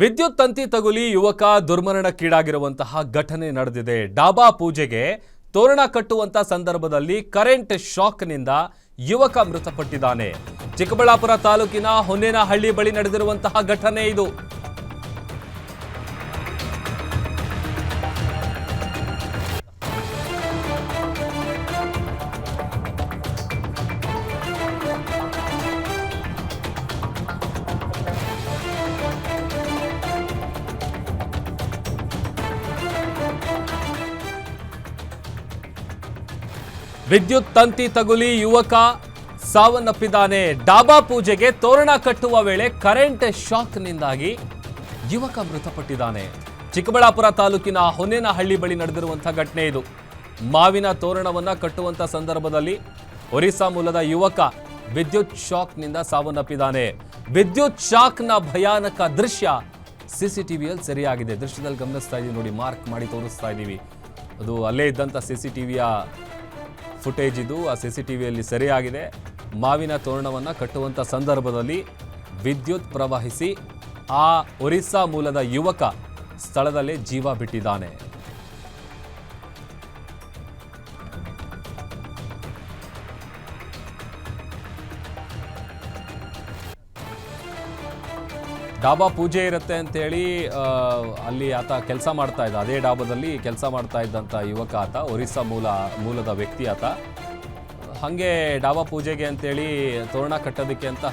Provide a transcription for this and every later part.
ವಿದ್ಯುತ್ ತಂತಿ ತಗುಲಿ ಯುವಕ ದುರ್ಮರಣಕ್ಕೀಡಾಗಿರುವಂತಹ ಘಟನೆ ನಡೆದಿದೆ. ಡಾಬಾ ಪೂಜೆಗೆ ತೋರಣ ಕಟ್ಟುವಂತ ಸಂದರ್ಭದಲ್ಲಿ ಕರೆಂಟ್ ಶಾಕ್ನಿಂದ ಯುವಕ ಮೃತಪಟ್ಟಿದ್ದಾನೆ. ಚಿಕ್ಕಬಳ್ಳಾಪುರ ತಾಲೂಕಿನ ಹೊನ್ನೇನಹಳ್ಳಿ ಬಳಿ ನಡೆದಿರುವಂತಹ ಘಟನೆ ಇದು. ವಿದ್ಯುತ್ ತಂತಿ ತಗುಲಿ ಯುವಕ ಸಾವನ್ನಪ್ಪಿದ್ದಾನೆ. ಡಾಬಾ ಪೂಜೆಗೆ ತೋರಣ ಕಟ್ಟುವ ವೇಳೆ ಕರೆಂಟ್ ಶಾಕ್ನಿಂದಾಗಿ ಯುವಕ ಮೃತಪಟ್ಟಿದ್ದಾನೆ. ಚಿಕ್ಕಬಳ್ಳಾಪುರ ತಾಲೂಕಿನ ಹೊನ್ನೇನಹಳ್ಳಿ ಬಳಿ ನಡೆದಿರುವಂತಹ ಘಟನೆ ಇದು. ಮಾವಿನ ತೋರಣವನ್ನ ಕಟ್ಟುವಂತ ಸಂದರ್ಭದಲ್ಲಿ ಒರಿಸ್ಸಾ ಮೂಲದ ಯುವಕ ವಿದ್ಯುತ್ ಶಾಕ್ನಿಂದ ಸಾವನ್ನಪ್ಪಿದ್ದಾನೆ. ವಿದ್ಯುತ್ ಶಾಕ್ನ ಭಯಾನಕ ದೃಶ್ಯ ಸಿಸಿಟಿವಿಯಲ್ಲಿ ಸೆರೆಯಾಗಿದೆ. ದೃಶ್ಯದಲ್ಲಿ ಗಮನಿಸ್ತಾ ಇದೀವಿ ನೋಡಿ, ಮಾರ್ಕ್ ಮಾಡಿ ತೋರಿಸ್ತಾ ಇದ್ದೀವಿ. ಅದು ಅಲ್ಲೇ ಇದ್ದಂಥ ಸಿಸಿಟಿವಿಯ ಫುಟೇಜ್ ಇದು. ಆ ಸಿಸಿಟಿವಿಯಲ್ಲಿ ಸೆರೆಯಾಗಿದೆ. ಮಾವಿನ ತೋರಣವನ್ನು ಕಟ್ಟುವಂಥ ಸಂದರ್ಭದಲ್ಲಿ ವಿದ್ಯುತ್ ಪ್ರವಹಿಸಿ ಆ ಒರಿಸ್ಸಾ ಮೂಲದ ಯುವಕ ಸ್ಥಳದಲ್ಲೇ ಜೀವ ಬಿಟ್ಟಿದ್ದಾನೆ. ಡಾಬಾ ಪೂಜೆ ಇರುತ್ತೆ ಅಂತೇಳಿ ಅಲ್ಲಿ ಆತ ಕೆಲಸ ಮಾಡ್ತಾ ಇದ್ದ. ಅದೇ ಡಾಬಾದಲ್ಲಿ ಕೆಲಸ ಮಾಡ್ತಾ ಇದ್ದಂಥ ಯುವಕ ಆತ, ಒರಿಸ್ಸಾ ಮೂಲದ ವ್ಯಕ್ತಿ ಆತ. ಹಾಗೆ ಡಾಬಾ ಪೂಜೆಗೆ ಅಂತೇಳಿ ತೋರಣ ಕಟ್ಟೋದಕ್ಕೆ ಅಂತ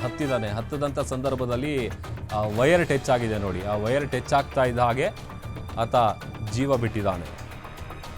ಹತ್ತದಂಥ ಸಂದರ್ಭದಲ್ಲಿ ವೈರ್ ಟಚ್ ಆಗಿದೆ ನೋಡಿ. ಆ ವೈರ್ ಟಚ್ ಆಗ್ತಾ ಇದ್ದ ಹಾಗೆ ಆತ ಜೀವ ಬಿಟ್ಟಿದ್ದಾನೆ.